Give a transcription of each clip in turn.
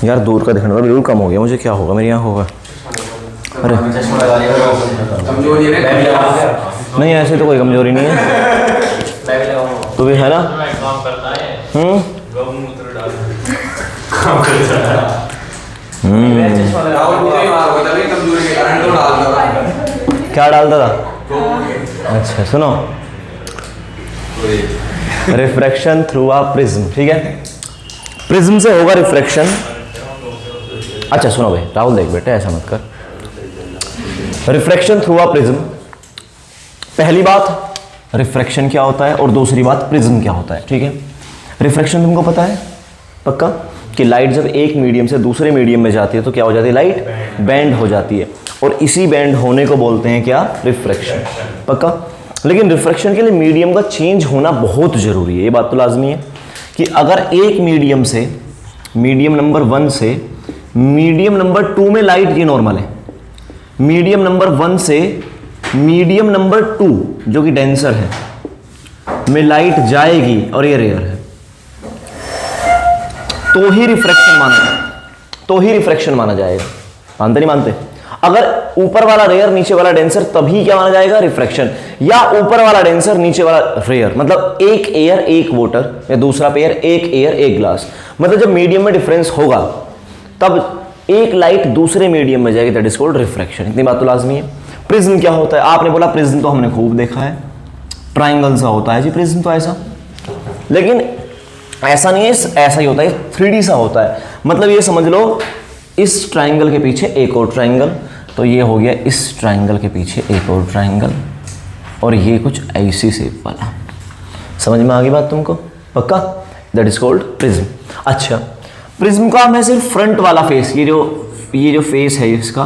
यार दूर का दिखने वाला बिल्कुल कम हो गया मुझे, क्या होगा मेरे यहाँ होगा? अरे नहीं ऐसे तो कोई कमजोरी नहीं है, तो भी है ना। क्या डालता था? अच्छा सुनो, रिफ्रैक्शन थ्रू अ प्रिज्म, ठीक है, प्रिज्म से होगा रिफ्रैक्शन। अच्छा सुनो भाई राहुल, देख बेटे ऐसा मत कर। रिफ्रैक्शन थ्रू अ प्रिज्म, पहली बात रिफ्रैक्शन क्या होता है और दूसरी बात प्रिज्म क्या होता है, ठीक है। रिफ्रैक्शन तुमको पता है पक्का कि लाइट जब एक मीडियम से दूसरे मीडियम में जाती है तो क्या हो जाती है? लाइट बैंड हो जाती है, और इसी बैंड होने को बोलते हैं क्या? रिफ्रैक्शन, पक्का। लेकिन रिफ्रैक्शन के लिए मीडियम का चेंज होना बहुत जरूरी है, ये बात तो लाजमी है कि अगर एक मीडियम से, मीडियम नंबर 1 से मीडियम नंबर 2 में लाइट, ये नॉर्मल है, मीडियम नंबर 1 से मीडियम नंबर 2 जो कि डेंसर है में लाइट जाएगी और ये रेयर है, तो ही रिफ्रैक्शन माना जाएगा। मानते नहीं मानते? अगर ऊपर वाला रेयर नीचे वाला डेंसर, तभी क्या माना जाएगा? रिफ्रैक्शन। या ऊपर वाला डेंसर नीचे वाला रेयर, मतलब एक एयर एक वाटर, या दूसरा पेयर एक एयर एक ग्लास, मतलब जब मीडियम में डिफरेंस होगा तब एक लाइट दूसरे मीडियम में जाएगी, दैट इज कॉल्ड रिफ्रैक्शन। इतनी बात तो लाजमी है। प्रिज्म क्या होता है? आपने बोला प्रिज्म तो हमने खूब देखा है, ट्राइंगल सा होता है जी प्रिज्म तो ऐसा, लेकिन ऐसा नहीं है, ऐसा ही होता है, 3D सा होता है। मतलब ये समझ लो इस ट्राइंगल के पीछे एक और ट्राइंगल, तो ये हो गया इस ट्राइंगल के पीछे एक और ट्राइंगल, और ये कुछ ऐसी शेप वाला। समझ में आ गई बात तुमको पक्का? That is called prism. अच्छा, प्रिज्म का मैं सिर्फ फ्रंट वाला फेस, ये जो फेस है इसका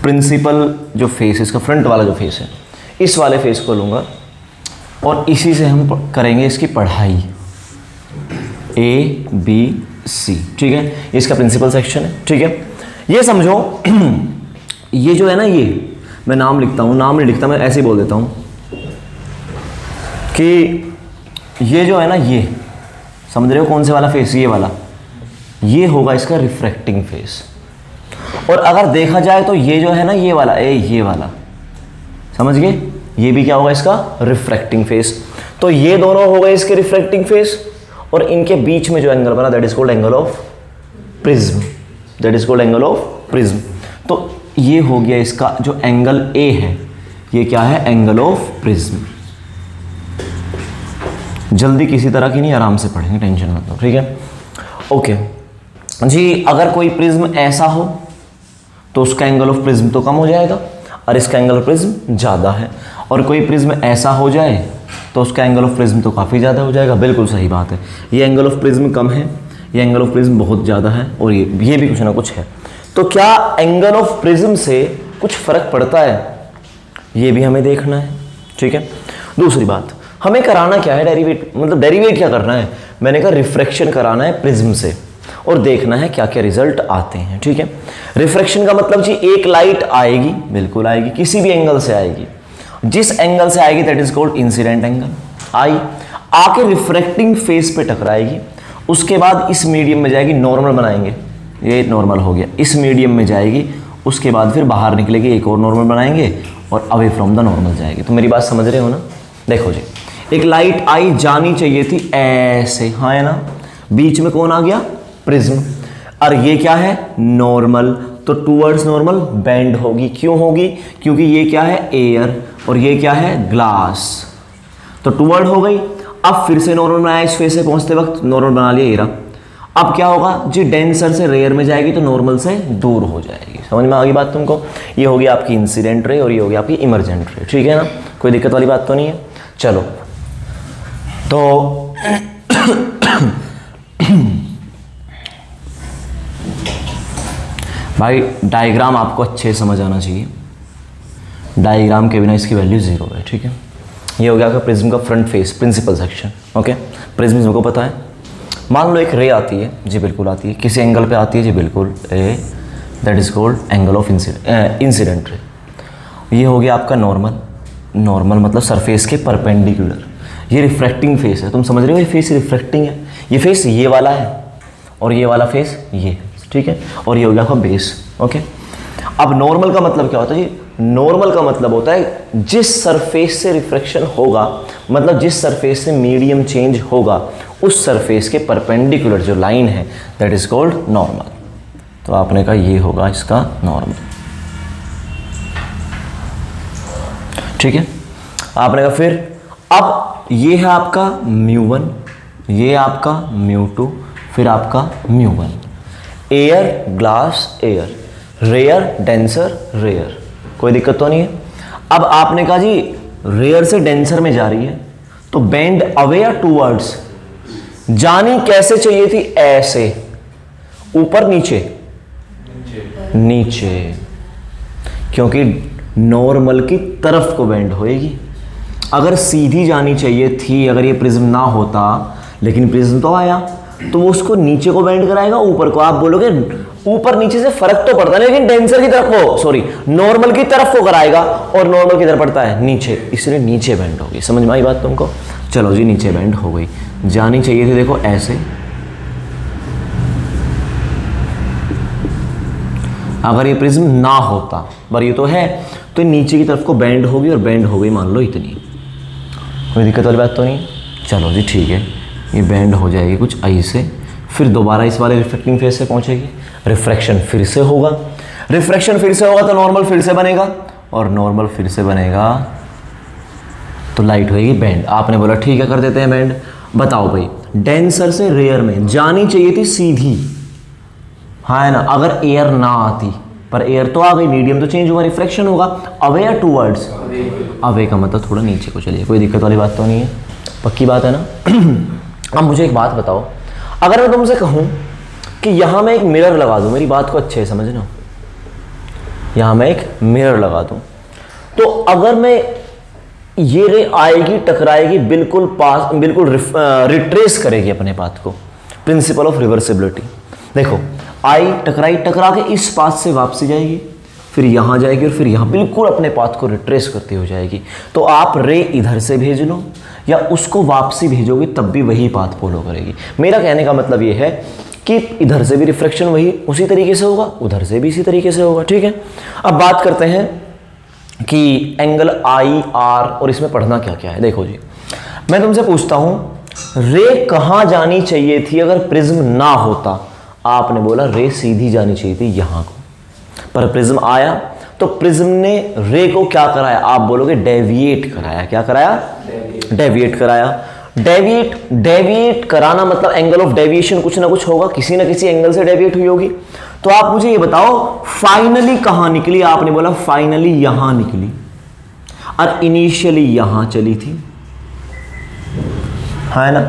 प्रिंसिपल जो फेस है, इसका फ्रंट वाला जो फेस है, इस वाले फेस को लूंगा और इसी से हम करेंगे इसकी पढ़ाई, ABC, ठीक है। इसका प्रिंसिपल सेक्शन है, ठीक है। ये समझो ये जो है ना, ये मैं नाम लिखता हूँ, नाम नहीं लिखता मैं ऐसे ही बोल देता हूँ कि ये जो है ना, ये समझ रहे हो कौन से वाला फेस? ये वाला, ये होगा इसका रिफ्रैक्टिंग फेस। और अगर देखा जाए तो ये जो है ना, ये वाला, ये वाला, समझ गए? ये भी क्या होगा? इसका रिफ्रैक्टिंग फेस। तो ये दोनों हो गए इसके रिफ्रैक्टिंग फेस, और इनके बीच में जो एंगल बना that is called angle of prism, that is called angle of prism. तो ये हो गया इसका जो एंगल A है, ये क्या है? Angle of prism. जल्दी किसी तरह की नहीं, आराम से पढ़ेंगे, टेंशन मत लो, ठीक है। ओके जी, अगर कोई प्रिज्म ऐसा हो तो उसका एंगल ऑफ प्रिज्म तो कम हो जाएगा और इसका एंगल ऑफ प्रिज्म ज़्यादा है, और कोई प्रिज्म ऐसा हो जाए तो उसका एंगल ऑफ प्रिज्म तो काफ़ी ज़्यादा हो जाएगा। बिल्कुल सही बात है, ये एंगल ऑफ प्रिज्म कम है, ये एंगल ऑफ प्रिज्म बहुत ज़्यादा है, और ये भी कुछ ना कुछ है। तो क्या एंगल ऑफ प्रिज्म से कुछ फ़र्क पड़ता है? ये भी हमें देखना है, ठीक है। दूसरी बात, हमें कराना क्या है? डेरिवेट, मतलब डेरिवेट क्या करना है? मैंने कहा रिफ्रैक्शन कराना है प्रिज्म से, और देखना है क्या क्या रिजल्ट आते हैं, ठीक है। रिफ्रैक्शन का मतलब जी एक लाइट आएगी, बिल्कुल आएगी, किसी भी एंगल से आएगी, जिस एंगल से आएगी that is called incident angle. I आके रिफ्रैक्टिंग फेस पे टकराएगी, उसके बाद इस मीडियम में जाएगी, नॉर्मल बनाएंगे, ये नॉर्मल हो गया, इस मीडियम में जाएगी, उसके बाद फिर बाहर निकलेगी, एक और नॉर्मल बनाएंगे और अवे फ्रॉम द नॉर्मल जाएगी। तो मेरी बात समझ रहे हो ना? देखो जी, एक लाइट आई, जानी चाहिए थी ऐसे, हाँ है ना, बीच में कौन आ गया? प्रिज्म। और ये क्या है? नॉर्मल, तो टूवर्ड्स नॉर्मल बेंड होगी। क्यों होगी? क्योंकि ये क्या है? एयर, और ये क्या है? ग्लास, तो टूवर्ड हो गई। अब फिर से नॉर्मल बनाया, इस फेस से पहुंचते वक्त नॉर्मल बना लिया एरा। अब क्या होगा जी? डेंसर से रेयर में जाएगी तो नॉर्मल से दूर हो जाएगी। समझ में आ गई बात तुमको? ये होगी आपकी इंसिडेंट रे और ये होगी आपकी इमरजेंट रे, ठीक है ना? कोई दिक्कत वाली बात तो नहीं है। चलो तो भाई डायग्राम आपको अच्छे समझ आना चाहिए, डायग्राम के बिना इसकी वैल्यू 0 है, ठीक है। ये हो गया आपका प्रिज्म का front face, principal section, okay. Prism को पता है, मान लो एक रे आती है जी, बिल्कुल आती है, किसी एंगल पे आती है जी, बिल्कुल ए, that is called angle of incident ray. ये हो गया आपका नॉर्मल, नॉर्मल मतलब सरफेस के परपेंडिकुलर। ये रिफ्रैक्टिंग फेस है, तुम समझ रहे हो? ये फेस रिफ्रैक्टिंग है, ये फेस ये वाला है और ये वाला फेस ये, ठीक है, और ये हो गया आपका बेस। ओके, अब नॉर्मल का मतलब क्या होता है जी? नॉर्मल का मतलब होता है जिस सरफेस से रिफ्रैक्शन होगा, मतलब जिस सरफेस से मीडियम चेंज होगा, उस सरफेस के परपेंडिकुलर जो लाइन है दैट इज कॉल्ड नॉर्मल। तो आपने कहा ये होगा इसका नॉर्मल, ठीक है। आपने कहा फिर अब ये है आपका μ1, ये आपका μ2, फिर आपका μ1। Air, glass, air, rare, denser, rare, कोई दिक्कत तो नहीं है। अब आपने कहा जी रेयर से डेंसर में जा रही है, तो बेंड अवे या टूवर्ड्स, जानी कैसे चाहिए थी? ऐसे, ऊपर नीचे नीचे, क्योंकि नॉर्मल की तरफ को बेंड होएगी। अगर सीधी जानी चाहिए थी, अगर ये प्रिज्म ना होता, लेकिन प्रिज्म तो आया, तो वो उसको नीचे को बेंड कराएगा, ऊपर को। आप बोलोगे ऊपर नीचे से फर्क तो पड़ता है, लेकिन डेंसर की तरफ को, सॉरी, नॉर्मल की तरफ को कराएगा, और नॉर्मल किधर पड़ता है? नीचे, इसलिए नीचे बेंड होगी। समझ में आई बात तुमको? चलो जी, नीचे बेंड हो गई। जानी चाहिए थी देखो ऐसे, अगर ये प्रिज्म ना होता, पर ये तो है, तो नीचे की तरफ को बेंड होगी, और बेंड हो गई मान लो इतनी। कोई दिक्कत वाली बात तो नहीं? चलो जी ठीक है, ये बेंड हो जाएगी कुछ ऐसे, फिर दोबारा इस वाले रिफ्लेक्टिंग फेस से पहुंचेगी, रिफ्रैक्शन फिर से होगा, रिफ्रैक्शन फिर से होगा तो नॉर्मल फिर से बनेगा, और नॉर्मल फिर से बनेगा तो लाइट होएगी बेंड। आपने बोला ठीक है कर देते हैं बेंड। बताओ भाई, डेंसर से रेयर में जानी चाहिए थी सीधी, हाँ है ना, अगर एयर ना आती, पर एयर तो आ गई, मीडियम तो चेंज हुआ, रिफ्रैक्शन होगा। अवे या टूवर्ड्स? अवे का मतलब थोड़ा नीचे को चलिए, कोई दिक्कत वाली बात तो नहीं है, पक्की बात है ना? अब मुझे एक बात बताओ, अगर मैं तुमसे कहूं कि यहां मैं एक मिरर लगा दूं, मेरी बात को अच्छे से समझना, यहां मैं एक मिरर लगा दूं, तो अगर मैं ये रे आएगी, टकराएगी, बिल्कुल पास, बिल्कुल रिट्रेस करेगी अपने पाथ को, प्रिंसिपल ऑफ रिवर्सिबिलिटी। देखो आई, टकराई, टकरा के इस पाथ से वापसी जाएगी, फिर यहां जाएगी, और फिर यहां बिल्कुल अपने पाथ को रिट्रेस करती हो जाएगी। तो आप रे इधर से भेज लो या उसको वापसी भेजोगे, तब भी वही पाथ फॉलो करेगी। मेरा कहने का मतलब ये है कि इधर से भी रिफ्लेक्शन वही उसी तरीके से होगा, उधर से भी इसी तरीके से होगा, ठीक है। अब बात करते हैं कि एंगल आई, आर, और इसमें पढ़ना क्या क्या है। देखो जी, मैं तुमसे पूछता हूं, रे कहां जानी चाहिए थी अगर प्रिज्म ना होता? आपने बोला रे सीधी जानी चाहिए थी यहां को, पर प्रिज्म आया, तो प्रिज्म ने रे को क्या कराया? आप बोलोगे डेविएट कराया। क्या कराया? डेविएट कराया। डेविएट कराना मतलब एंगल ऑफ डेविएशन कुछ ना कुछ होगा, किसी ना किसी एंगल से डेविएट हुई होगी। तो आप मुझे ये बताओ फाइनली कहां निकली? आपने बोला फाइनली यहां निकली, और इनिशियली यहां चली थी, है ना?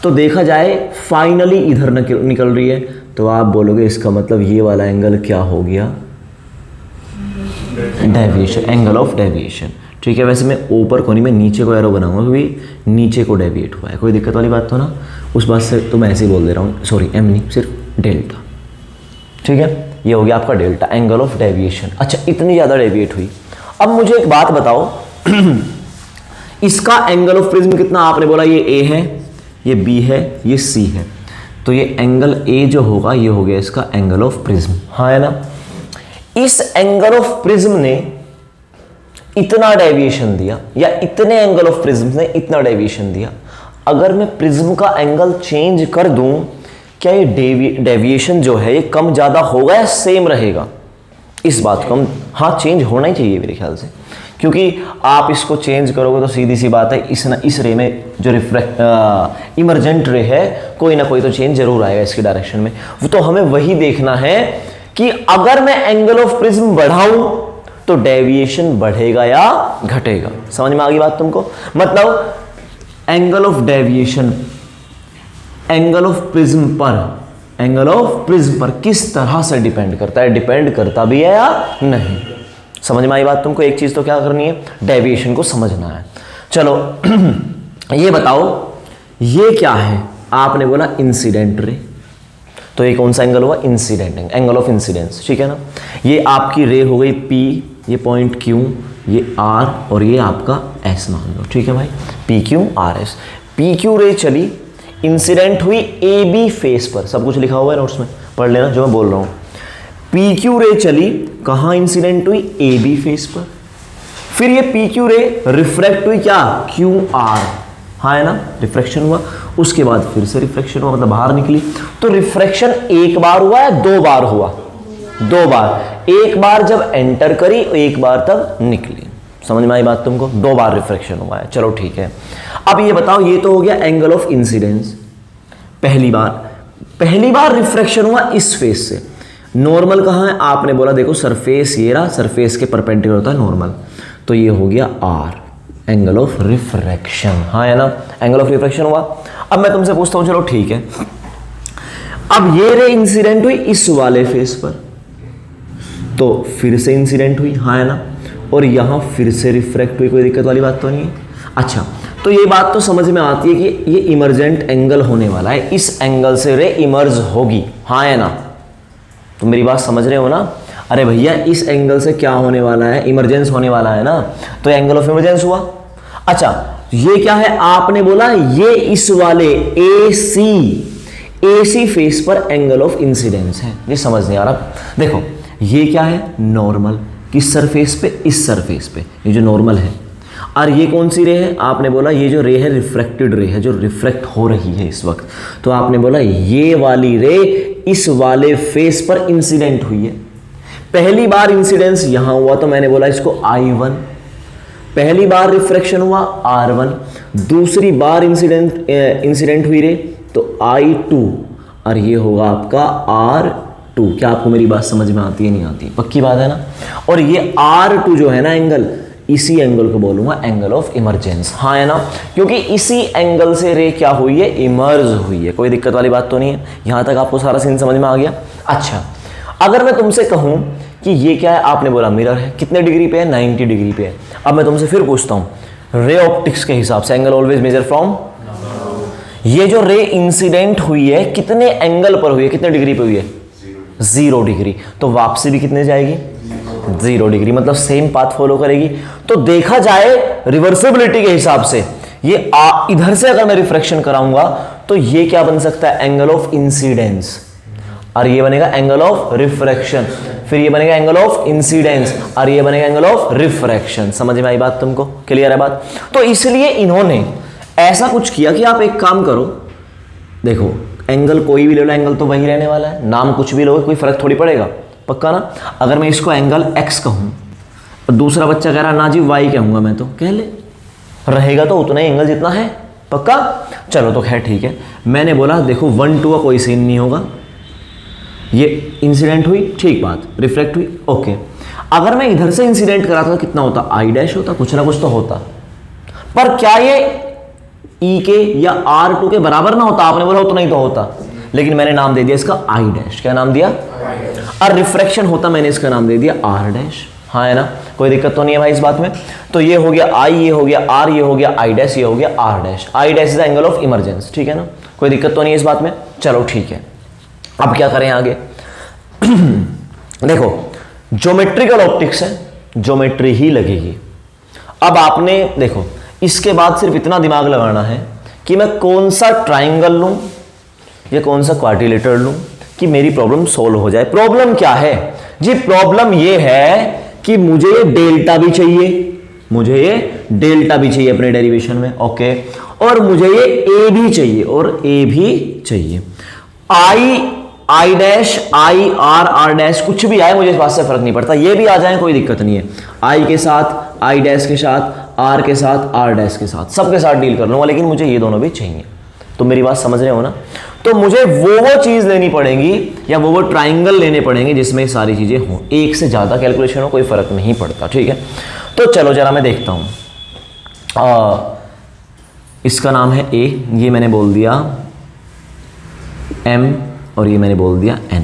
तो देखा जाए फाइनली इधर निकल रही है, तो आप बोलोगे इसका मतलब ये वाला एंगल क्या हो गया? डेविएशन, एंगल ऑफ डेविएशन, ठीक है। वैसे मैं ऊपर को नहीं, मैं नीचे को एरो बनाऊंगा, क्योंकि नीचे को डेविएट हुआ है। कोई दिक्कत वाली बात तो ना? उस बात से तो मैं ऐसे ही बोल दे रहा हूँ, सॉरी एम नहीं, सिर्फ डेल्टा, ठीक है। ये हो गया आपका डेल्टा, एंगल ऑफ डेविएशन। अच्छा, इतनी ज़्यादा डेविएट हुई। अब मुझे एक बात बताओ, इसका एंगल ऑफ प्रिज्म कितना? आपने बोला ये ए है, ये बी है, ये सी है, तो ये एंगल ए जो होगा ये हो गया इसका एंगल ऑफ प्रिज्म, हाँ है ना? इस एंगल ऑफ प्रिज्म ने इतना डेविएशन दिया, या इतने एंगल ऑफ प्रिज्म ने इतना डेविएशन दिया। अगर मैं प्रिज्म का एंगल चेंज कर दूं, क्या ये डेविएशन जो है ये कम ज़्यादा होगा या सेम रहेगा? इस बात को हम, हाँ चेंज होना ही चाहिए मेरे ख्याल से, क्योंकि आप इसको चेंज करोगे तो सीधी सी बात है इस रे में जो इमरजेंट रे है, कोई ना कोई तो चेंज जरूर आएगा इसकी डायरेक्शन में। तो हमें वही देखना है कि अगर मैं एंगल ऑफ प्रिज्म बढ़ाऊं तो डेविएशन बढ़ेगा या घटेगा। समझ में आ गई बात तुमको? मतलब angle of deviation angle of prism पर किस तरह से डिपेंड करता है? डिपेंड करता भी है या नहीं? समझ में आई बात तुमको? एक चीज तो क्या करनी है, डेविएशन को समझना है। चलो ये बताओ ये क्या है? आपने बोला इंसिडेंट रे, तो ये कौन सा एंगल हुआ? इंसिडेंट एंगल ऑफ इंसिडेंस, ठीक है ना? ये आपकी रे हो गई P, ये पॉइंट Q, ये R, और ये आपका S मान लो, ठीक है भाई? PQ RS, PQ रे चली, इंसिडेंट हुई ए बी फेस पर, सब कुछ लिखा हुआ है नोट्स में, पढ़ लेना जो मैं बोल रहा हूं। पी क्यू रे चली, कहां इंसिडेंट हुई, ए बी फेस पर। फिर ये पी क्यू रे रिफ्रैक्ट हुई क्या, क्यू आर, हाँ है ना, रिफ्रैक्शन हुआ। उसके बाद फिर से रिफ्रैक्शन हुआ, मतलब बाहर निकली। तो रिफ्रैक्शन एक बार हुआ है, दो बार हुआ, दो बार, एक बार जब एंटर करी, एक बार तब निकली। समझ में आई बात तुमको, दो बार रिफ्रैक्शन हुआ है। चलो ठीक है, अब ये बताओ, ये तो हो गया एंगल ऑफ इंसिडेंस। पहली बार रिफ्रैक्शन हुआ इस फेस से। नॉर्मल कहां है, आपने बोला देखो सरफेस ये रहा, सरफेस के परपेंडिकुलर होता है नॉर्मल, तो ये हो गया आर, एंगल ऑफ रिफ्रैक्शन, हाँ है ना, एंगल ऑफ रिफ्रैक्शन हुआ। अब मैं तुमसे पूछता हूं, चलो ठीक है, अब ये रे इंसिडेंट हुई इस वाले फेस पर, तो फिर से इंसिडेंट हुई, हाँ है ना, और यहां फिर से रिफ्रैक्ट हुई, कोई दिक्कत वाली बात तो नहीं है। अच्छा, तो ये बात तो समझ में आती है कि ये इमर्जेंट एंगल होने वाला है, इस एंगल से रे इमर्ज होगी, हाँ है ना, तो मेरी बात समझ रहे हो ना। अरे भैया इस एंगल से क्या होने वाला है, इमरजेंस होने वाला है ना, तो एंगल ऑफ इमरजेंस हुआ। अच्छा, ये क्या है, आपने बोला ये इस वाले एसी फेस पर एंगल ऑफ इंसिडेंस है, ये समझ नहीं आ रहा। देखो ये क्या है, नॉर्मल, किस सरफेस पे, इस सरफेस पे, ये जो नॉर्मल है। और ये कौन सी रे है, आपने बोला ये जो रे है रिफ्रैक्टेड रे है, जो रिफ्रैक्ट हो रही है इस वक्त, तो आपने बोला ये वाली रे इस वाले फेस पर इंसिडेंट हुई है। पहली बार इंसिडेंस यहां हुआ, तो मैंने बोला इसको I1, पहली बार रिफ्रैक्शन हुआ R1, दूसरी बार इंसिडेंट हुई रे तो I2, और ये होगा आपका R2। क्या आपको मेरी बात समझ में आती है, नहीं आती, पक्की बात है ना। और ये R2 जो है ना एंगल, इसी एंगल को बोलूंगा एंगल ऑफ इमरजेंस, हाँ है ना, क्योंकि इसी एंगल से रे क्या हुई है, इमर्ज हुई है। कोई दिक्कत वाली बात तो नहीं है, यहां तक आपको सारा सीन समझ में आ गया। अच्छा, अगर मैं तुमसे कहूं कि ये क्या है, आपने बोला मिरर है, कितने डिग्री पे है, 90 डिग्री पे है। अब मैं तुमसे फिर पूछता हूं, रे ऑप्टिक्स के हिसाब से एंगल ऑलवेज मेजर फ्रॉम, ये जो रे इंसिडेंट हुई है कितने एंगल पर हुई है, कितने डिग्री पे हुई है, 0 डिग्री, तो वापसी भी कितने जाएगी, 0 डिग्री, मतलब सेम पाथ फॉलो करेगी। तो देखा जाए रिवर्सिबिलिटी के हिसाब से, ये इधर से अगर मैं रिफ्रैक्शन कराऊंगा तो ये क्या बन सकता है, एंगल ऑफ इंसिडेंस, और ये बनेगा एंगल ऑफ रिफ्रैक्शन, फिर ये बनेगा एंगल ऑफ इंसिडेंस, और ये बनेगा एंगल ऑफ रिफ्रैक्शन। समझ में आई बात तुमको, क्लियर है बात। तो इसलिए इन्होंने ऐसा कुछ किया कि आप एक काम करो, देखो एंगल कोई भी ले लो, एंगल तो वही रहने वाला है, नाम कुछ भी लो, कोई फर्क थोड़ी पड़ेगा, पक्का ना। अगर मैं इसको एंगल x कहूं और दूसरा बच्चा कह रहा ना जी y कहूंगा, मैं तो कह ले, रहेगा तो उतना ही एंगल जितना है, पक्का। चलो तो खैर ठीक है, मैंने बोला देखो 1 2 का कोई सीन नहीं होगा, ये इंसिडेंट हुई, ठीक बात, रिफ्लेक्ट हुई, ओके। अगर मैं इधर से इंसिडेंट कराता तो कितना होता, I' होता, कुछ ना कुछ तो होता, पर क्या ये E के या R2 के बराबर ना होता, आपने बोला उतना ही तो होता, लेकिन मैंने नाम दे दिया इसका I', क्या नाम दिया, और रिफ्रैक्शन होता, मैंने इसका नाम दे दिया R', हाँ है ना, कोई दिक्कत तो नहीं है भाई इस बात में। तो ये हो गया I, ये हो गया R, ये हो गया I', ये हो गया R', I' is the angle of emergence, ठीक है ना, कोई दिक्कत तो नहीं है इस बात में। चलो ठीक है, अब क्या करें आगे। देखो ज्योमेट्रिकल ऑप्टिक्स है, ज्योमेट्री ही लगेगी। अब आपने देखो इसके बाद सिर्फ इतना दिमाग लगाना है कि मैं कौन सा ट्राइंगल लूं या कौन सा क्वाड्रिलेटरल लूं कि मेरी प्रॉब्लम सोल्व हो जाए। प्रॉब्लम क्या है जी, प्रॉब्लम ये है कि मुझे ये डेल्टा भी चाहिए, मुझे ये डेल्टा भी चाहिए अपने डेरिवेशन में, ओके, और मुझे ये ए भी चाहिए और ए भी चाहिए। I' I R कुछ भी आए मुझे इस बात से फर्क नहीं पड़ता, ये भी आ जाए कोई दिक्कत नहीं है, I के साथ, I' के साथ, R के साथ, R' के साथ, सबके साथ डील कर लूंगा, लेकिन मुझे ये दोनों भी चाहिए। तो मेरी बात समझ रहे हो ना। तो मुझे वो चीज लेनी पड़ेगी या वो ट्राइंगल लेने पड़ेंगे जिसमें सारी चीजें हों, एक से ज्यादा कैलकुलेशन हो कोई फर्क नहीं पड़ता, ठीक है। तो चलो जरा मैं देखता हूं, इसका नाम है A, ये मैंने बोल दिया M, और ये मैंने बोल दिया N,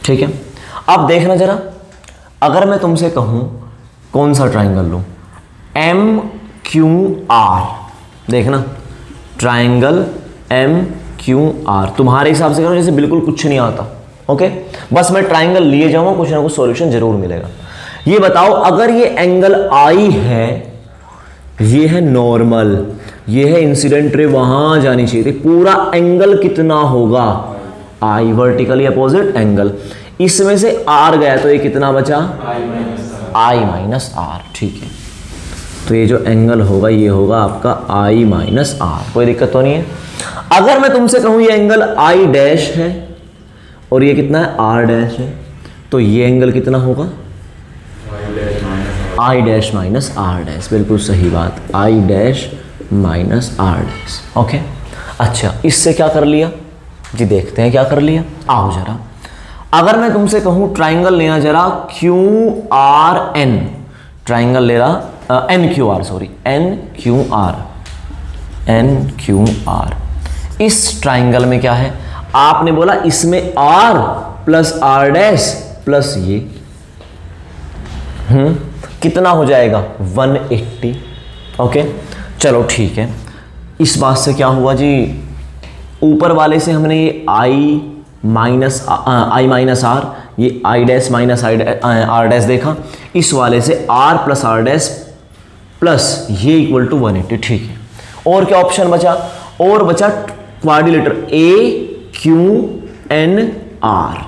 ठीक है। अब देखना जरा, अगर मैं तुमसे कहूं कौन सा ट्राइंगल लूं, MQR, देखना ट्राइंगल MQR, तुम्हारे हिसाब से करो जैसे बिल्कुल कुछ नहीं आता, ओके, बस मैं ट्राइंगल लिए जाऊंगा, कुछ ना कुछ सॉल्यूशन जरूर मिलेगा। ये बताओ अगर ये एंगल I है, ये है नॉर्मल, ये है इंसिडेंट रे, वहां जानी चाहिए थी। पूरा एंगल कितना होगा, आई, वर्टिकली अपोजिट एंगल। इसमें से आर गया तो ये कितना बचा, आई माइनस आर। ठीक है, तो ये जो एंगल होगा ये होगा आपका आई माइनस आर। कोई दिक्कत तो नहीं है। अगर मैं तुमसे कहूं ये एंगल आई डैश है और ये कितना है, आर डैश है, तो ये एंगल कितना होगा, I dash minus R dash. बिल्कुल सही बात, I dash minus R dash. Okay, अच्छा इससे क्या कर लिया जी, देखते हैं क्या कर लिया। आओ जरा, अगर मैं तुमसे कहूं ट्राइंगल लेना जरा क्यू आर एन, ट्राइंगल ले रहा N Q R, sorry N Q R, N Q R. इस ट्राइंगल में क्या है, आपने बोला इसमें R plus R dash plus ये कितना हो जाएगा 180। ओके चलो ठीक है, इस बात से क्या हुआ जी, ऊपर वाले से हमने ये आई माइनस आर, ये I dash minus R dash देखा, इस वाले से R plus R dash plus ये इक्वल टू 180। ठीक है, और क्या ऑप्शन बचा, और बचा quadrilateral A Q N R.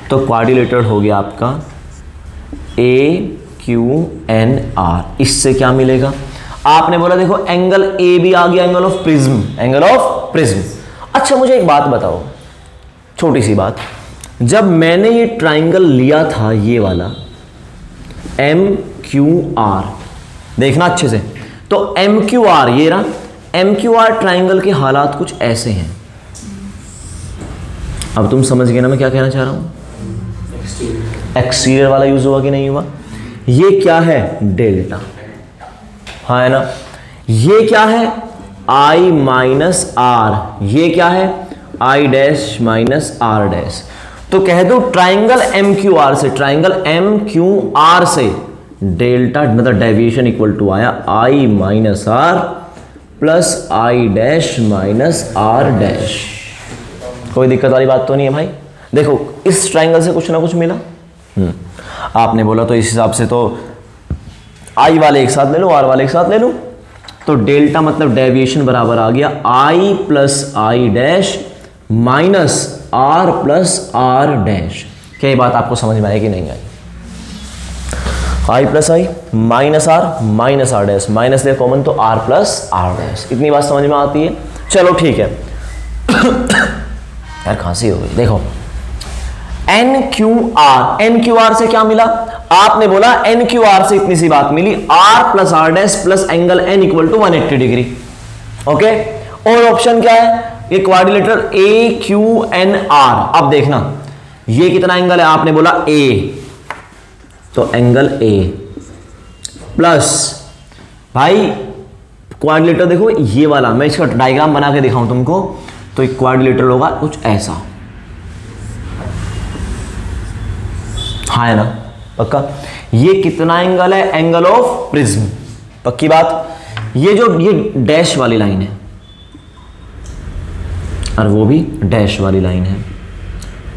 तो क्वाड्रिलेटर हो गया आपका ए क्यू एन आर। इससे क्या मिलेगा, आपने बोला देखो एंगल ए भी आ गया, angle of prism, angle of prism. अच्छा मुझे एक बात बताओ, छोटी सी बात, जब मैंने ये ट्राइंगल लिया था ये वाला एम क्यू आर, देखना अच्छे से, तो एम क्यू आर ये रहा, एम क्यू आर ट्राइंगल के हालात कुछ ऐसे हैं। अब तुम समझ गए ना मैं क्या कहना चाह रहा हूं, एक्सटीरियर वाला यूज हुआ कि नहीं हुआ। ये क्या है, डेल्टा, हाँ है ना। ये क्या है, आई माइनस आर, ये क्या है, I dash minus R dash. तो कह दो ट्राइंगल एम क्यू आर से, ट्राइंगल एम क्यू आर से डेल्टा मतलब डेविएशन इक्वल टू आया I minus R plus I dash minus R dash. कोई दिक्कत वाली बात तो नहीं है भाई। देखो इस ट्राइंगल से कुछ ना कुछ मिला, आपने बोला तो इस हिसाब से तो आई वाले एक साथ ले लो, आर वाले एक साथ ले लो, तो डेल्टा मतलब डेविएशन बराबर आ गया I plus I dash minus R plus R dash. क्या ये बात आपको समझ में आई कि नहीं आई, I plus I minus R dash, minus ले कॉमन तो आर प्लस आर डैश। इतनी बात समझ में आती है, चलो ठीक है। यार खांसी हो गई। देखो एन क्यू आर से क्या मिला, आपने बोला एन क्यू आर से इतनी सी बात मिली, R plus R dash plus angle N equal to 180 degree. Okay, और ऑप्शन क्या है, ये quadrilateral A Q N R. अब देखना ये कितना एंगल है, आपने बोला ए, तो एंगल ए प्लस भाई क्वाड्रिलेटर देखो ये वाला, मैं इसका डायग्राम बना के दिखाऊं तुमको, तो एक क्वाड्रिलेटर होगा कुछ ऐसा, हाँ है ना, पक्का। ये कितना एंगल है, एंगल ऑफ प्रिज्म, पक्की बात। ये जो ये डैश वाली लाइन है और वो भी डैश वाली लाइन है,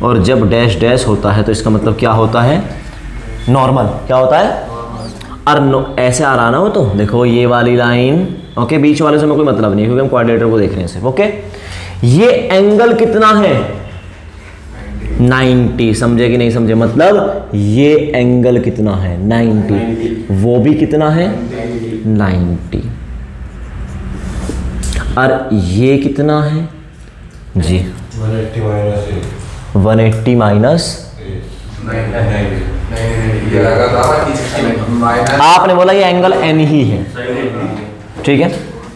और जब डैश डैश होता है तो इसका मतलब क्या होता है, नॉर्मल। क्या होता है, और ऐसे आ रहा ना हो तो देखो ये वाली लाइन, ओके, बीच वाले से में कोई मतलब नहीं क्योंकि हम क्वाड्रिलेटर को देख रहे हैं सिर्फ। ओके, ये एंगल कितना है 90, समझे कि नहीं समझे, मतलब ये एंगल कितना है 90, वो भी कितना है 90, और ये कितना है जी 180 माइनस, आपने बोला ये एंगल एन ही है, ठीक है,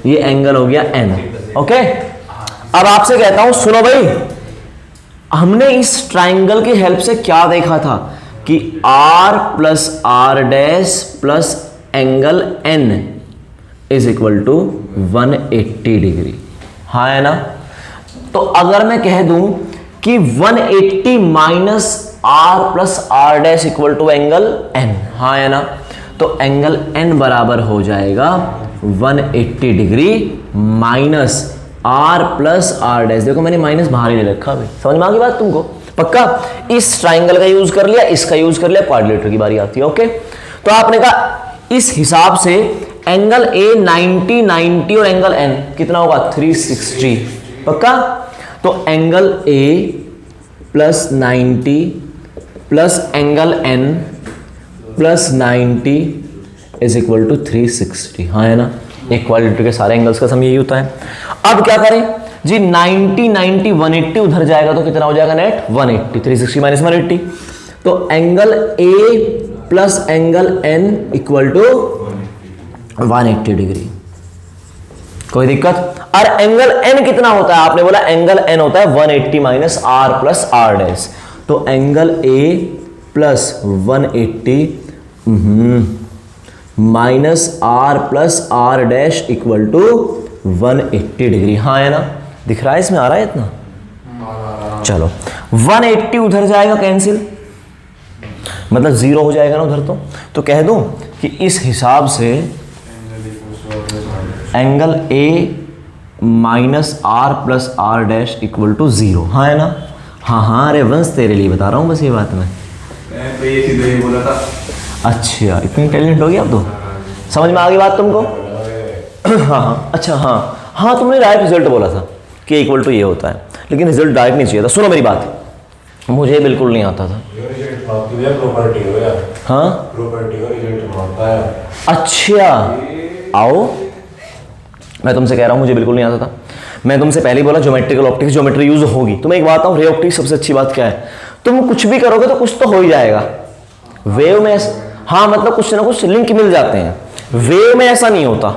ये एंगल हो गया एन। ओके, अब आपसे कहता हूं सुनो भाई, हमने इस ट्राइंगल की हेल्प से क्या देखा था कि r plus R dash plus angle n is equal to 180 degree, हाँ है ना। तो अगर मैं कह दूं कि 180 minus R plus R dash equal to angle n, हाँ है ना, तो एंगल n बराबर हो जाएगा 180 degree minus R plus R dash. देखो मैंने माइनस बाहर ही ले रखा भाई, समझ में आ गई बात तुमको, पक्का। इस ट्राइंगल का यूज कर लिया, इसका यूज कर लिया, क्वाड्रिलेटर की बारी आती है। ओके, तो आपने कहा इस हिसाब से एंगल ए 90 90 और एंगल एन कितना होगा 360 पक्का। तो angle A plus 90 plus angle N plus 90 is equal to 360। हाँ है ना, इक्वालिटी के सारे एंगल्स का सम यही होता है। अब क्या करें जी, 90 90 180 उधर जाएगा तो कितना हो जाएगा नेट 180, 360 माइनस 180। तो angle A plus angle N equal to 180 degree. कोई दिक्कत? और एंगल एन कितना होता है? आपने बोला एंगल एन होता है 180 minus R plus R dash. तो angle A plus 180 minus R plus R dash equal to 180 degree. हाँ है ना, दिख रहा है इसमें, आ रहा है इतना? चलो 180 उधर जाएगा कैंसिल, मतलब जीरो हो जाएगा ना उधर। तो कह दूं कि इस हिसाब से angle A minus R plus R dash equal to 0। हाँ है ना? हाँ, अरे वंश तेरे लिए बता रहा हूँ बस ये बात मैं तो ये सीधे ही बोला था। अच्छा, इतनी टैलेंट हो गया अब तो समझ में आ गई बात तुमको? हाँ, अच्छा हाँ, तुमने डायरेक्ट रिजल्ट बोला था कि इक्वल टू ये होता है, लेकिन रिजल्ट डायरेक्ट नहीं चाहिए था। सुनो मेरी बात, मुझे बिल्कुल नहीं आता था। हाँ अच्छा, आओ, मैं तुमसे कह रहा हूँ मुझे बिल्कुल नहीं आता था। मैं तुमसे पहले ही बोला ज्योमेट्रिकल ऑप्टिक्स, ज्योमेट्री यूज होगी। तुम्हें एक बात बताऊं, रे ऑप्टिक्स सबसे अच्छी बात क्या है, तुम कुछ भी करोगे तो कुछ तो हो ही जाएगा। वेव में हाँ मतलब कुछ ना कुछ लिंक मिल जाते हैं। वेव में ऐसा नहीं होता,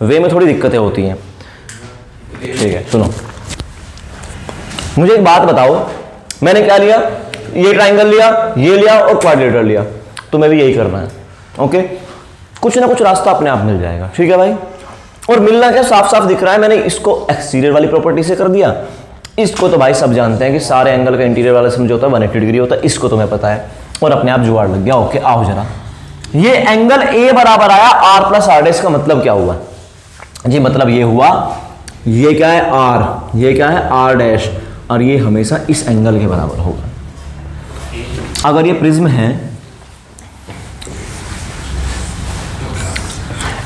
वेव में थोड़ी दिक्कतें होती हैं। ठीक है, सुनो, मुझे एक बात बताओ, मैंने क्या लिया, ये ट्राइंगल लिया, ये लिया और क्वाड्रिलेटरल लिया, तुम्हें भी यही करना है। ओके, कुछ ना कुछ रास्ता अपने आप मिल जाएगा। ठीक है भाई, और मिलना क्या, साफ साफ दिख रहा है। मैंने इसको एक्सटीरियर वाली प्रॉपर्टी से कर दिया, इसको तो भाई सब जानते हैं कि सारे एंगल का इंटीरियर वाला से जो होता है 180 डिग्री होता है, इसको तुम्हें पता है और अपने आप जुगाड़ लग गया। ओके, आओ जरा, ये एंगल ए बराबर आया आर प्लस आर डैश का मतलब क्या हुआ जी? मतलब ये हुआ, ये क्या है आर, ये क्या है आर डैश, और ये हमेशा इस एंगल के बराबर होगा। अगर ये प्रिज्म है,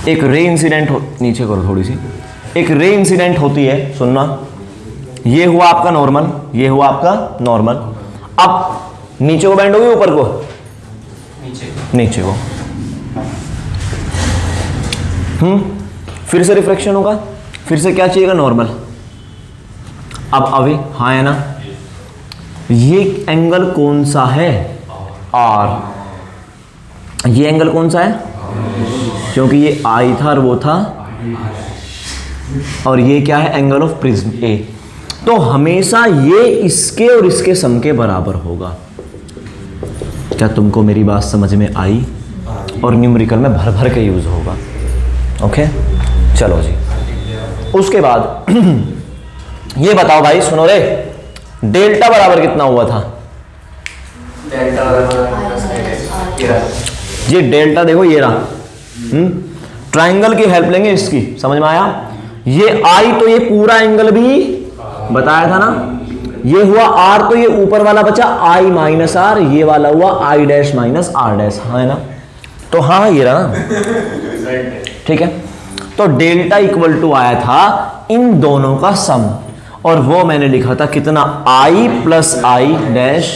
एक रे इंसिडेंट नीचे करो थोड़ी सी, एक रे इंसिडेंट होती है, सुनना, ये हुआ आपका नॉर्मल, ये हुआ आपका नॉर्मल। अब नीचे को बैंड होगी, ऊपर को नीचे को, फिर से रिफ्लेक्शन होगा, फिर से क्या चाहिएगा नॉर्मल। अब अवे, हाँ है ना, ये एंगल कौन सा है आर, ये एंगल कौन सा है, क्योंकि ये आई था और वो था, और ये क्या है एंगल ऑफ प्रिज्म ए। तो हमेशा ये इसके और इसके सम के बराबर होगा। क्या तुमको मेरी बात समझ में आई? और न्यूमेरिकल में भर भर के यूज होगा। ओके, चलो जी, उसके बाद ये बताओ भाई, सुनो रे, डेल्टा बराबर कितना हुआ था? ये डेल्टा देखो, ये रहा, ट्राइंगल की हेल्प लेंगे इसकी, समझ में आया? ये आई तो ये पूरा एंगल भी बताया था ना, ये हुआ आर तो ये ऊपर वाला बचा आई माइनस आर, ये वाला हुआ I dash minus R dash. हाँ है ना? तो हाँ ये रहा ना, ठीक है। तो डेल्टा इक्वल टू आया था इन दोनों का सम, और वो मैंने लिखा था कितना, I plus I dash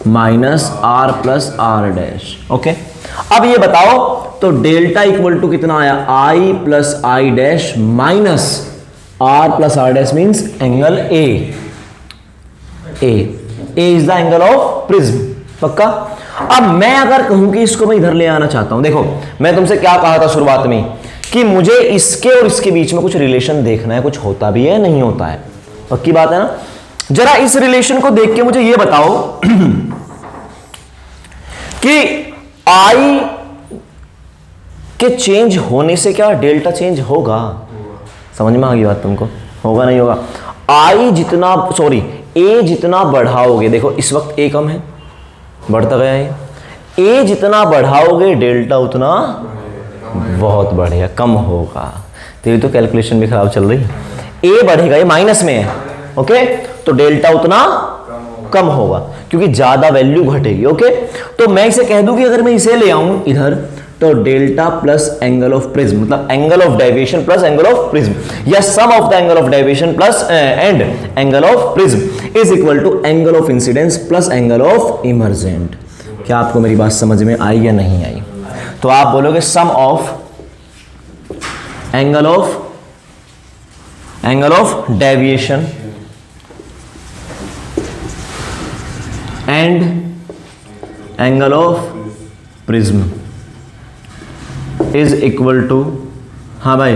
minus R plus R dash. Okay, अब ये बताओ, तो डेल्टा इक्वल टू कितना आया, I plus I dash minus R plus R dash means angle A. A is the angle of prism, पक्का। अब मैं अगर कहूं कि इसको मैं इधर ले आना चाहता हूं, देखो मैं तुमसे क्या कहा था शुरुआत में कि मुझे इसके और इसके बीच में कुछ रिलेशन देखना है, कुछ होता भी है नहीं होता है, पक्की बात है ना। जरा इस रिलेशन को देख के मुझे यह बताओ कि आई के चेंज होने से क्या डेल्टा चेंज होगा? समझ में आ गई बात तुमको? होगा नहीं होगा? आई जितना, सॉरी ए जितना बढ़ाओगे, देखो इस वक्त ए कम है, बढ़ता गया है, ए जितना बढ़ाओगे डेल्टा उतना बहुत बढ़ेगा, कम होगा। तेरी तो कैलकुलेशन भी खराब चल रही है। ए बढ़ेगा, ये माइनस में है, ओके, तो डेल्टा उतना कम होगा क्योंकि ज्यादा वैल्यू घटेगी। ओके, तो मैं इसे कह दूं कि अगर मैं इसे ले आऊं इधर, तो delta plus angle of prism मतलब angle of deviation plus angle of prism, या sum of the angle of deviation plus and angle of prism is equal to angle of incidence plus angle of emergent. क्या आपको मेरी बात समझ में आई या नहीं आई? तो आप बोलोगे sum of angle of deviation and angle of prism is equal to, हाँ भाई,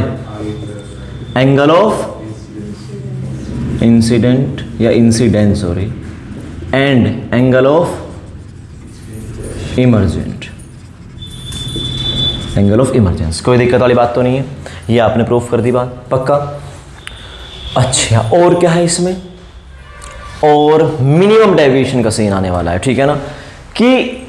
एंगल ऑफ इंसिडेंट या incidence sorry and angle of emergent, angle of emergence. कोई दिक्कत वाली बात तो नहीं है, ये आपने प्रूफ कर दी बात, पक्का। अच्छा, और क्या है इसमें? और मिनिमम डेविएशन का सीन आने वाला है, ठीक है ना, कि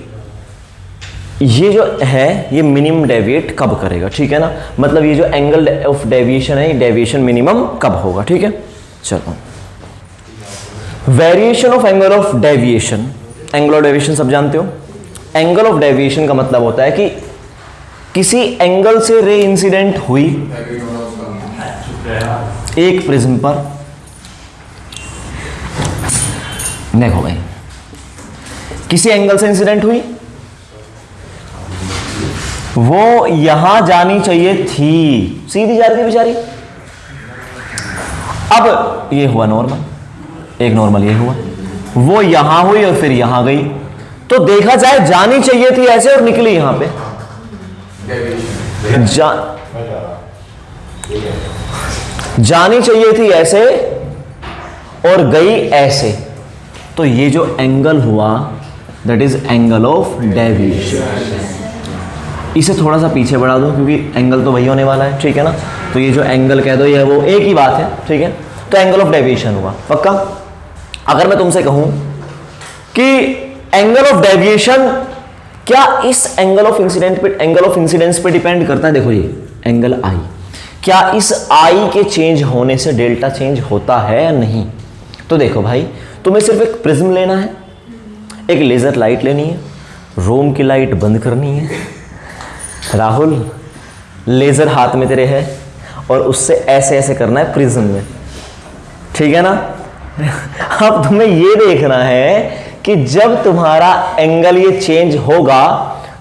ये जो है ये मिनिमम डेविएट कब करेगा, ठीक है ना, मतलब ये जो एंगल ऑफ डेविएशन है, डेविएशन मिनिमम कब होगा, ठीक है। चलो, variation of angle of deviation, angle of deviation सब जानते हो। एंगल ऑफ डेविएशन का मतलब होता है कि किसी एंगल से रे इंसिडेंट हुई एक प्रिज्म पर, देखो भाई, किसी एंगल से इंसिडेंट हुई, वो यहां जानी चाहिए थी, सीधी जा रही थी बेचारी, अब ये हुआ नॉर्मल, एक नॉर्मल ये हुआ, वो यहां हुई और फिर यहां गई, तो देखा जाए जानी चाहिए थी ऐसे और निकली यहां पे, जानी चाहिए थी ऐसे और गई ऐसे, तो ये जो एंगल हुआ that is angle of deviation. इसे थोड़ा सा पीछे बढ़ा दो क्योंकि एंगल तो वही होने वाला है, ठीक है ना, तो ये जो एंगल कह दो ये वो एक ही बात है, ठीक है। तो एंगल ऑफ डेविएशन हुआ, पक्का। अगर मैं तुमसे कहूं कि एंगल ऑफ डेविएशन क्या इस एंगल ऑफ इंसिडेंस पे डिपेंड करता है, देखो ये एंगल आई, क्या इस आई के चेंज होने से डेल्टा चेंज होता है या नहीं? तो देखो भाई, तुम्हें सिर्फ एक प्रिज्म लेना है, एक लेजर लाइट लेनी है, रूम की लाइट बंद करनी है, राहुल लेजर हाथ में तेरे है और उससे ऐसे ऐसे करना है प्रिज्म में, ठीक है ना। अब तुम्हें ये देखना है कि जब तुम्हारा एंगल ये चेंज होगा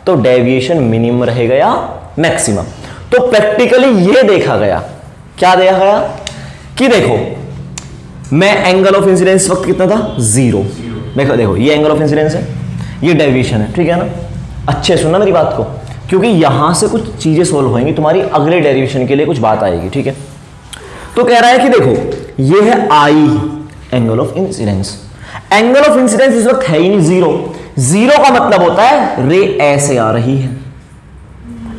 तो डेविएशन मिनिमम रहेगा या मैक्सिमम। तो प्रैक्टिकली ये देखा गया, क्या देखा गया कि देखो मैं एंगल ऑफ इंसिडेंस वक्त कितना था, 0। देखो देखो ये एंगल ऑफ इंसिडेंस है, ये डेविएशन है, ठीक है ना। अच्छे सुनना मेरी बात को, क्योंकि यहां से कुछ चीजें सोल्व होंगी, तुम्हारी अगले डेरिवेशन के लिए कुछ बात आएगी, ठीक है। तो कह रहा है कि देखो ये है I angle of incidence, angle of incidence इस वक्त है ही नहीं 0। 0 का मतलब होता है रे ऐसे आ रही है,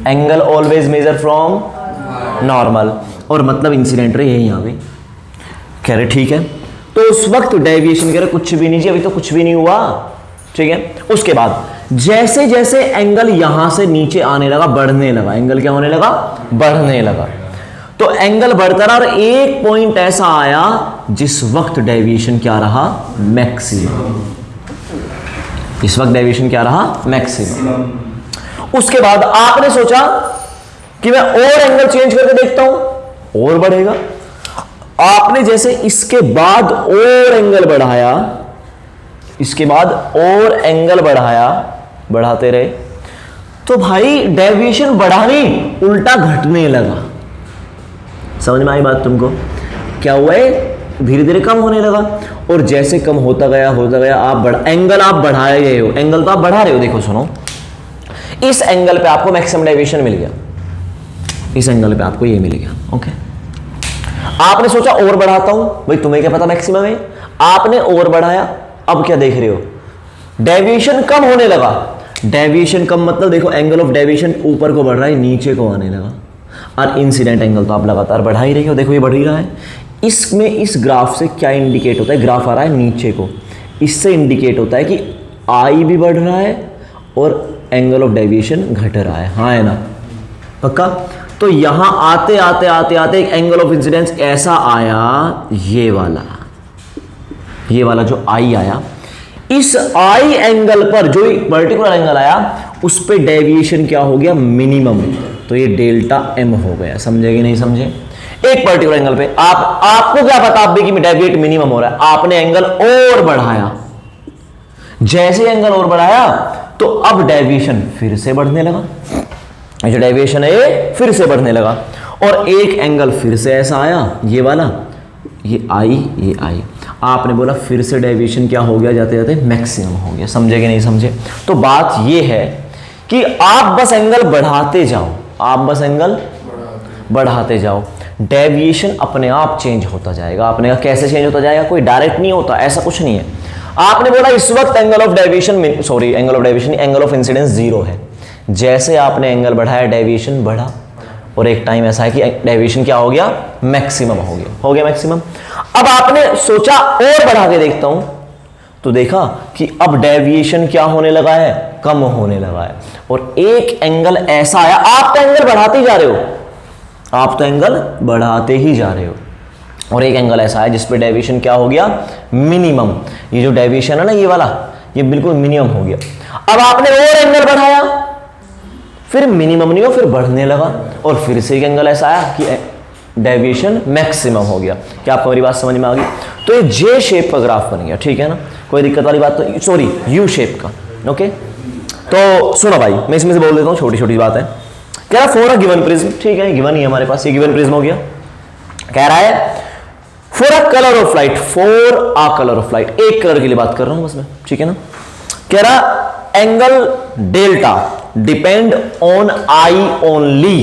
angle always measure from normal, और मतलब इंसिडेंट रे यही आ गई। कह रहे ठीक है, तो उस वक्त डेविएशन कह रहे कुछ भी नहीं जी, अभी तो कुछ भी नहीं हुआ, ठीक है। उसके बाद जैसे जैसे एंगल यहां से नीचे आने लगा, बढ़ने लगा, एंगल क्या होने लगा, बढ़ने लगा, तो एंगल बढ़ता रहा और एक पॉइंट ऐसा आया जिस वक्त डेविएशन क्या रहा, मैक्सिमम। इस वक्त डेविएशन क्या रहा, मैक्सिमम। उसके बाद आपने सोचा कि मैं और एंगल चेंज करके देखता हूं, और बढ़ेगा। आपने जैसे इसके बाद और एंगल बढ़ाया, इसके बाद और एंगल बढ़ाया, बढ़ाते रहे, तो भाई डेविएशन बढ़ा नहीं, उल्टा घटने लगा। समझ में आई बात तुमको? क्या हुआ है, धीरे धीरे कम होने लगा, और जैसे कम होता गया आप एंगल आप बढ़ा रहे हो, एंगल तो आप बढ़ा रहे हो। देखो सुनो, इस एंगल पे आपको मैक्सिमम डेविएशन मिल गया, इस एंगल पे आपको ये मिल गया, ओके। आपने सोचा और बढ़ाता हूं, भाई तुम्हें क्या पता मैक्सिमम है, आपने और बढ़ाया, अब क्या देख रहे हो, डेविएशन कम होने लगा। डेविएशन कम मतलब देखो एंगल ऑफ डेविएशन ऊपर को बढ़ रहा है, नीचे को आने लगा, और इंसिडेंट एंगल तो आप लगातार बढ़ा ही रहे हो, देखो ये बढ़ ही रहा है। इसमें इस ग्राफ से क्या इंडिकेट होता है, ग्राफ आ रहा है नीचे को, इससे इंडिकेट होता है कि आई भी बढ़ रहा है और एंगल ऑफ डेविएशन घट रहा है, हाँ है ना, पक्का। तो यहां आते आते आते आते एक एंगल ऑफ इंसिडेंस ऐसा आया, ये वाला जो आई आया, इस आई एंगल पर जो पर्टिकुलर एंगल आया उस पे डेविएशन क्या हो गया, मिनिमम, तो ये डेल्टा एम हो गया। समझे कि नहीं समझे? एक पर्टिकुलर एंगल पे आपको क्या पता आप भी कि डेविएट मिनिमम हो रहा है, आपने एंगल और बढ़ाया, जैसे एंगल और बढ़ाया तो अब डेविएशन फिर से बढ़ने लगा, जो डेविएशन है ये फिर से बढ़ने लगा, और एक एंगल फिर से ऐसा आया, ये वाला, ये आई, आपने बोला फिर से डेविएशन क्या हो गया, जाते जाते मैक्सिमम हो गया। समझे कि नहीं समझे? तो बात ये है कि आप बस एंगल बढ़ाते जाओ, आप बस एंगल बढ़ाते जाओ, डेविएशन अपने आप चेंज होता जाएगा। आपने कहा कैसे चेंज होता जाएगा, कोई डायरेक्ट नहीं होता, ऐसा कुछ नहीं है। आपने बोला इस वक्त angle of deviation, angle of incidence 0 है, जैसे आपने एंगल बढ़ाया डेविएशन बढ़ा, और एक टाइम ऐसा है कि डेविएशन क्या हो गया, मैक्सिमम हो गया मैक्सिमम। अब आपने सोचा और बढ़ा के देखता हूं, तो देखा कि अब डेविएशन क्या होने लगा है, कम होने लगा है, और एक एंगल ऐसा आया, आप तो एंगल बढ़ाते ही जा रहे हो, और एक एंगल ऐसा है जिस पे डेविएशन क्या हो गया, मिनिमम। ये जो डेविएशन है ना, ये वाला, ये बिल्कुल मिनिमम हो गया। अब आपने और एंगल बढ़ाया, फिर मिनिमम नहीं हो, फिर बढ़ने लगा, और फिर से एक एंगल ऐसा आया कि डेविएशन मैक्सिमम हो गया। क्या आपको मेरी बात समझ में आ गई? तो ये जे शेप का ग्राफ बन गया, ठीक है ना, कोई दिक्कत वाली बात तो, सॉरी यू शेप का, ओके। तो सुनो भाई, मैं इसमें से बोल देता हूँ, छोटी छोटी बात है। कह रहा फॉर अ गिवन प्रिज्म, ठीक है, गिवन ही हमारे पास, ये गिवन प्रिज्म हो गया। कह रहा है for a colour of light, एक कलर के लिए बात कर रहा हूं बस मैं, ठीक है ना। कह रहा angle delta depend on I only.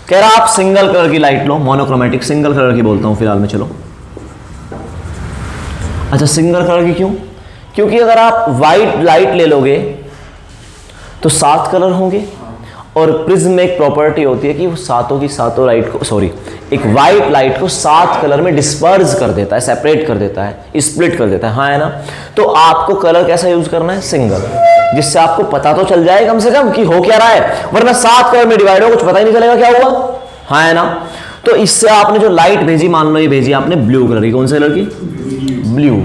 कह रहा आप सिंगल कलर की लाइट लो, मोनोक्रोमेटिक, सिंगल कलर की बोलता हूं फिलहाल मैं, चलो। अच्छा सिंगल कलर की क्यों? क्योंकि अगर आप वाइट लाइट ले लोगे तो 7 कलर होंगे, और प्रिज्म में एक प्रॉपर्टी होती है कि वो सातों की सातों लाइट को, सॉरी, एक वाइट लाइट को 7 कलर में डिस्पर्स कर देता है, सेपरेट कर देता है, स्प्लिट कर देता है, हाँ है ना। तो आपको कलर कैसा यूज करना है, सिंगल, जिससे आपको पता तो चल जाए कम से कम कि हो क्या रहा है, वरना 7 कलर में डिवाइड हो कुछ पता ही नहीं चलेगा क्या हुआ, हाँ है ना। तो इससे आपने जो लाइट भेजी, मान लो ये भेजी आपने ब्लू कलर की, कौन से कलर की, ब्लू,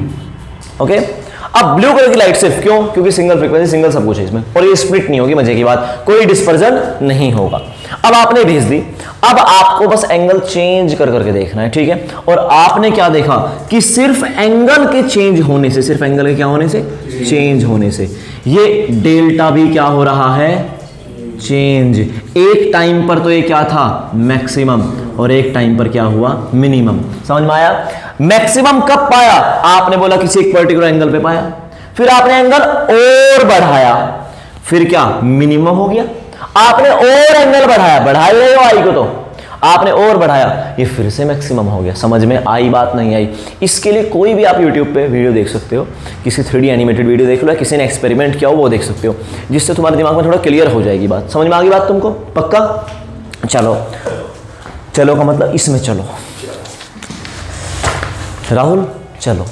ओके। अब ब्लू कलर की लाइट सिर्फ क्यों, क्योंकि सिंगल फ्रीक्वेंसी, सिंगल सब कुछ है इसमें, और ये स्प्लिट नहीं होगी, मजे की बात, कोई डिस्पर्जन नहीं होगा। अब आपने भेज दी, अब आपको बस एंगल चेंज कर करके देखना है, ठीक है। और आपने क्या देखा कि सिर्फ एंगल के चेंज होने से, सिर्फ एंगल के क्या होने से, चेंज होने से, ये डेल्टा भी क्या हो रहा है, चेंज। एक टाइम पर तो ये क्या था, मैक्सिमम, और एक टाइम पर क्या हुआ, मिनिमम। समझ में आया? मैक्सिमम कब पाया, आपने बोला किसी एक पर्टिकुलर एंगल पे पाया, फिर आपने एंगल और बढ़ाया, फिर क्या, मिनिमम हो गया। आपने और एंगल बढ़ाया, बढ़ा ही रहे हो आई को, तो आपने और बढ़ाया, ये फिर से मैक्सिमम हो गया। समझ में आई बात, नहीं आई? इसके लिए कोई भी आप यूट्यूब पे वीडियो देख सकते हो, किसी 3D एनिमेटेड वीडियो देख लो, या किसी ने एक्सपेरिमेंट किया हो वो देख सकते हो, जिससे तुम्हारे दिमाग में थोड़ा क्लियर हो जाएगी बात। समझ में आ गई बात तुमको, पक्का? चलो, चलो का मतलब इसमें चलो, राहुल चलो।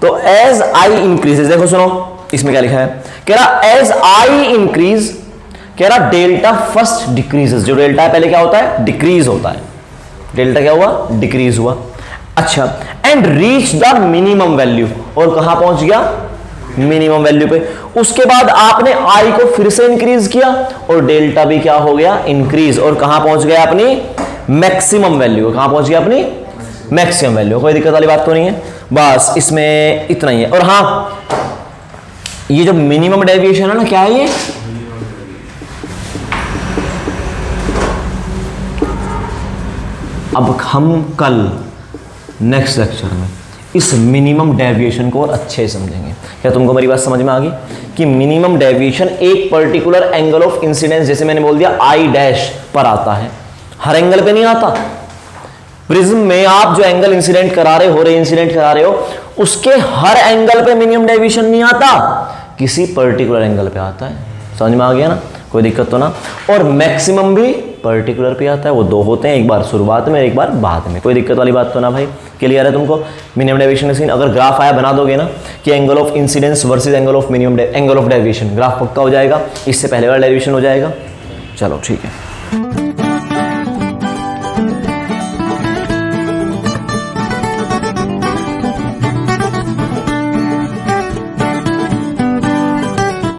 तो एज आई इंक्रीजेस, देखो सुनो इसमें क्या लिखा है, कह रहा एज आई इंक्रीज, कह रहा डेल्टा फर्स्ट डिक्रीजेस। जो डेल्टा है पहले क्या होता है, डिक्रीज होता है, डेल्टा क्या हुआ, डिक्रीज हुआ। अच्छा, and reach the minimum value, और कहां पहुंच गया, मिनिमम वैल्यू पे। उसके बाद आपने आई को फिर से इंक्रीज किया, और डेल्टा भी क्या हो गया, इंक्रीज, और कहां पहुंच गया, अपनी मैक्सिमम वैल्यू। कहां पहुंच गया, अपनी मैक्सिमम वैल्यू। कोई दिक्कत वाली बात तो नहीं है, बस इसमें इतना ही है। और हाँ, ये जो मिनिमम डेविएशन है ना, क्या है ये, अब हम कल नेक्स्ट लेक्चर में इस मिनिमम डेविएशन को और अच्छे समझेंगे। क्या तुमको मेरी बात समझ में आ गई कि मिनिमम डेविएशन एक पर्टिकुलर एंगल ऑफ इंसिडेंस, जैसे मैंने बोल दिया आई डैश पर आता है, हर एंगल पे नहीं आता। प्रिज्म में आप जो एंगल इंसिडेंट करा रहे हो, रे इंसिडेंट करा रहे हो, उसके हर एंगल पे मिनिमम डेविएशन नहीं आता, किसी पर्टिकुलर एंगल पे आता है। समझ में आ गया ना, कोई दिक्कत तो ना। और मैक्सिमम भी पर्टिकुलर पे आता है, वो 2 होते हैं, एक बार शुरुआत में, एक बार बाद में। कोई दिक्कत वाली बात तो ना भाई, क्लियर है तुमको? मिनिमम डेविएशन सीन अगर ग्राफ आया बना दोगे ना कि angle of incidence versus angle of minimum angle of deviation, graph पक्का हो जाएगा, इससे पहले वाला डेविएशन हो जाएगा। चलो ठीक है।